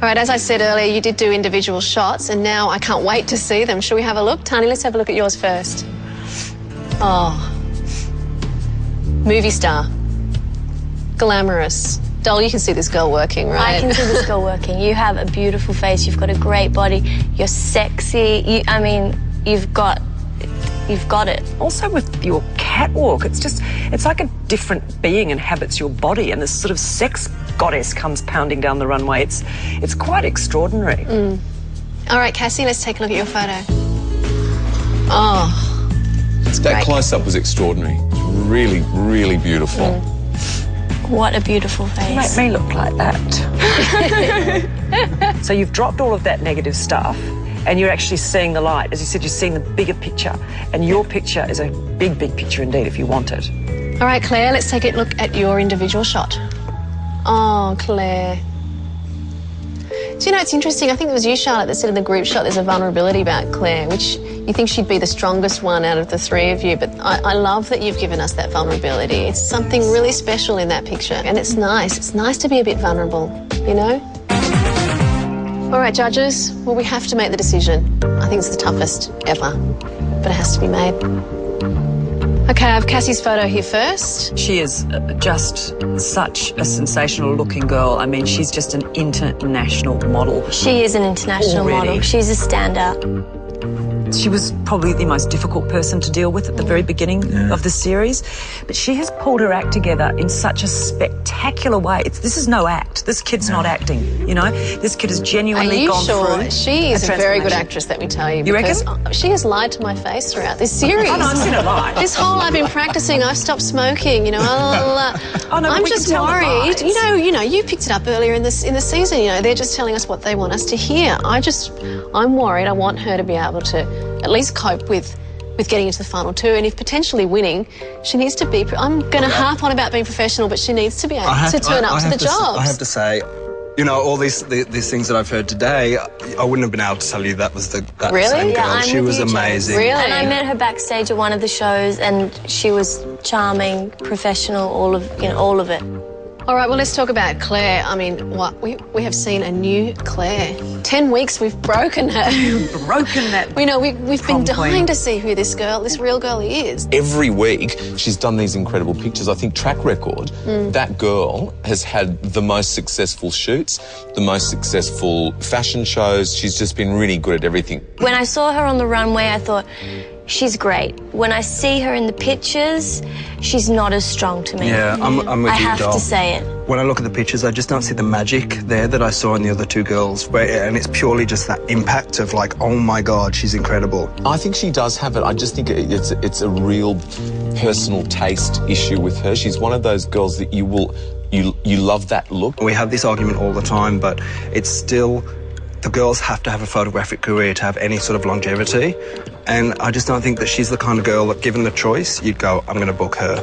All right, as I said earlier, you did do individual shots, and now I can't wait to see them. Shall we have a look? Tani, let's have a look at yours first. Oh. Movie star. Glamorous. Doll, you can see this girl working, right? I can see this girl working. You have a beautiful face. You've got a great body. You're sexy. You've got it. Also with your catwalk, it's like a different being inhabits your body, and this sort of sex goddess comes pounding down the runway. It's quite extraordinary. All right, Cassie, let's take a look at your photo. Oh, that's that great. close-up was extraordinary. Really, really beautiful. What a beautiful face. You make me look like that. So you've dropped all of that negative stuff, and you're actually seeing the light. As you said, you're seeing the bigger picture, and your picture is a big, big picture indeed, if you want it. All right, Claire, let's take a look at your individual shot. Oh, Claire. Do you know, it's interesting. I think it was you, Charlotte, that said in the group shot there's a vulnerability about Claire, which you think she'd be the strongest one out of the three of you, but I love that you've given us that vulnerability. It's something really special in that picture, and it's nice. It's nice to be a bit vulnerable, you know? All right, judges, well, we have to make the decision. I think it's the toughest ever, but it has to be made. Okay, I have Cassie's photo here first. She is just such a sensational-looking girl. I mean, she's just an international model. She is an international model. She's a standout. She was probably the most difficult person to deal with at the very beginning of the series, but she has pulled her act together in such a spectacular way. This is no act. This kid's not acting, you know? This kid has genuinely gone through. Are you sure? She is a very good actress, let me tell you. You reckon? She has lied to my face throughout this series. Oh, no, I've seen her lie. This whole I've been practicing, I've stopped smoking, you know. Oh, no, I'm we just can tell the worried. vibes. You know, you picked it up earlier in the season, you know, they're just telling us what they want us to hear. I'm worried. I want her to be able to at least cope with getting into the final two, and if potentially winning, she needs to be... I'm going to harp on about being professional, but she needs to be able to turn up to the jobs. I have to say, you know, all these things that I've heard today, I wouldn't have been able to tell you that was that really? same girl. Yeah, she was amazing. Really? And I met her backstage at one of the shows, and she was charming, professional, all of it. All right, well, let's talk about Claire. I mean, what? We have seen a new Claire. 10 weeks, we've broken her. Broken that. We know, we've been dying queen. to see who this real girl is. Every week, she's done these incredible pictures. I think track record, that girl has had the most successful shoots, the most successful fashion shows. She's just been really good at everything. When I saw her on the runway, I thought, she's great. When I see her in the pictures, she's not as strong to me. Yeah, I'm with I you, have Doll. to say it. When I look at the pictures, I just don't see the magic there that I saw in the other two girls, and it's purely just that impact of like, oh my God, she's incredible. I think she does have it. I just think it's a real personal taste issue with her. She's one of those girls that you love that look. We have this argument all the time, but it's still... The girls have to have a photographic career to have any sort of longevity, and I just don't think that she's the kind of girl that, given the choice, you'd go, I'm going to book her.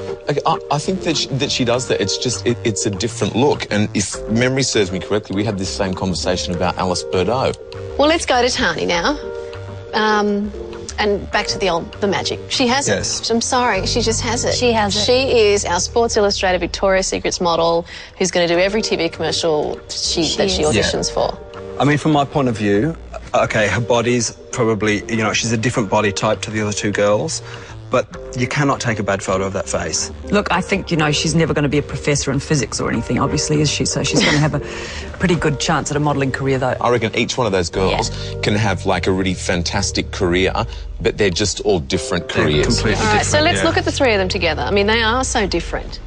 I think that she does that. It's just, it's a different look. And if memory serves me correctly, we had this same conversation about Alice Bordeaux. Well, let's go to Tani now. And back to the magic. She has it. I'm sorry, she just has it. She has it. She is our Sports Illustrated Victoria's Secrets model who's going to do every TV commercial that she auditions for. I mean, from my point of view, okay, her body's probably, you know, she's a different body type to the other two girls, but you cannot take a bad photo of that face. Look, I think, you know, she's never going to be a professor in physics or anything, obviously, is she? So she's going to have a pretty good chance at a modelling career, though. I reckon each one of those girls can have, like, a really fantastic career, but they're just all different careers. Completely different. All right, so let's look at the three of them together. I mean, they are so different.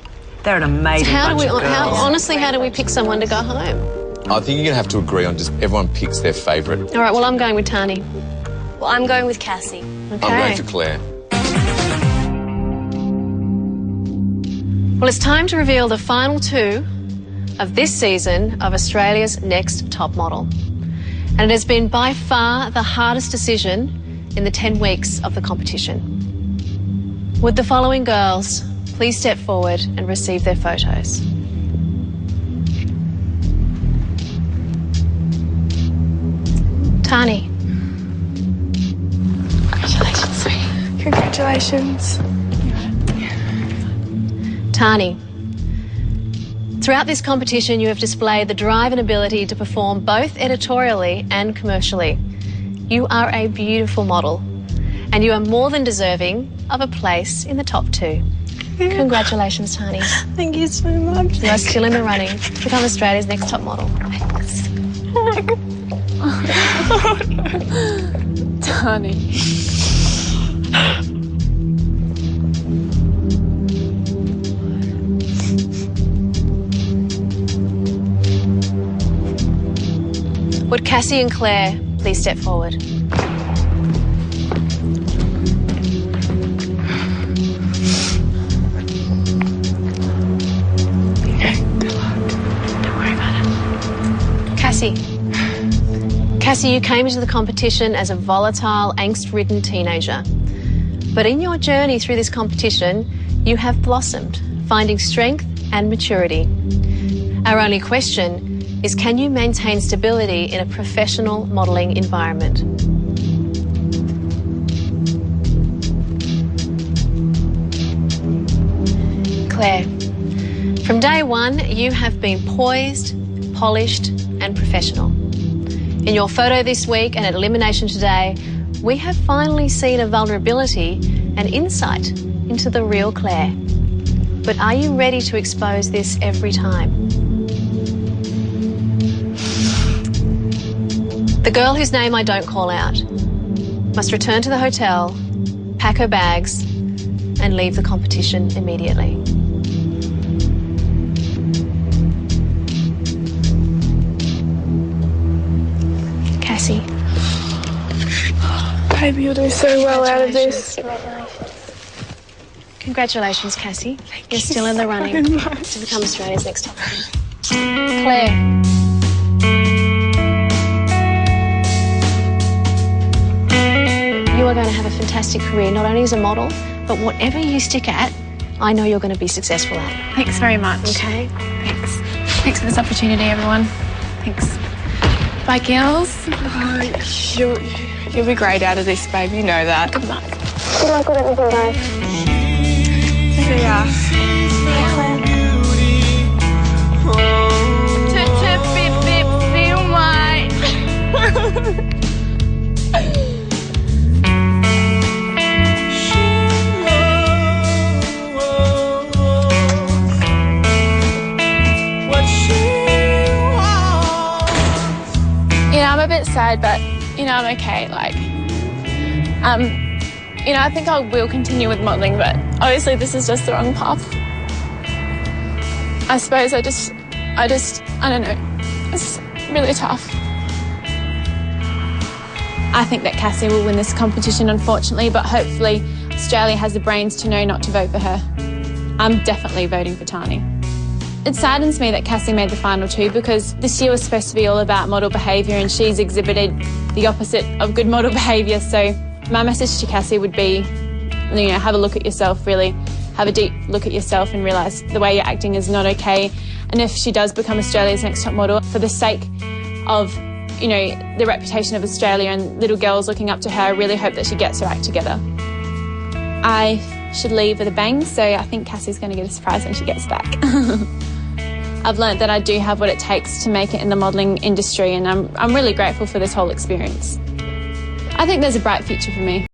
They're an amazing bunch of girls. Honestly, how do we pick someone to go home? I think you're going to have to agree on just everyone picks their favourite. All right, well, I'm going with Tani. Well, I'm going with Cassie. Okay. I'm going for Claire. Well, it's time to reveal the final two of this season of Australia's Next Top Model. And it has been by far the hardest decision in the 10 weeks of the competition. Would the following girls please step forward and receive their photos? Tani. Congratulations, sweetie. Congratulations. Tani. Throughout this competition, you have displayed the drive and ability to perform both editorially and commercially. You are a beautiful model, and you are more than deserving of a place in the top 2. Congratulations, Tani. Thank you so much. You are still in the running to become Australia's next top model. Thanks. Tani. Would Cassie and Claire please step forward? Cassie, you came into the competition as a volatile, angst-ridden teenager. But in your journey through this competition, you have blossomed, finding strength and maturity. Our only question is, can you maintain stability in a professional modelling environment? Claire, from day one, you have been poised, polished and professional. In your photo this week and at elimination today, we have finally seen a vulnerability and insight into the real Claire. But are you ready to expose this every time? The girl whose name I don't call out must return to the hotel, pack her bags and leave the competition immediately. Cassie. Baby, you'll do so well out of this. Congratulations, Cassie. You're still in the running to become Australia's next top model. Claire. You are going to have a fantastic career, not only as a model, but whatever you stick at, I know you're going to be successful at. Thanks very much. Okay? Thanks. Thanks for this opportunity, everyone. Thanks. Bye, girls. You'll be great out of this, babe. You know that. Good luck. Good luck with everything, guys. See ya. I'm a bit sad, but, I'm okay. I think I will continue with modelling, but obviously this is just the wrong path. I suppose I don't know. It's really tough. I think that Cassie will win this competition, unfortunately, but hopefully Australia has the brains to know not to vote for her. I'm definitely voting for Tani. It saddens me that Cassie made the final 2 because this year was supposed to be all about model behaviour and she's exhibited the opposite of good model behaviour. So my message to Cassie would be, have a look at yourself, really. Have a deep look at yourself and realise the way you're acting is not okay. And if she does become Australia's next top model, for the sake of, the reputation of Australia and little girls looking up to her, I really hope that she gets her act together. I should leave with a bang, so I think Cassie's going to get a surprise when she gets back. I've learnt that I do have what it takes to make it in the modelling industry, and I'm really grateful for this whole experience. I think there's a bright future for me.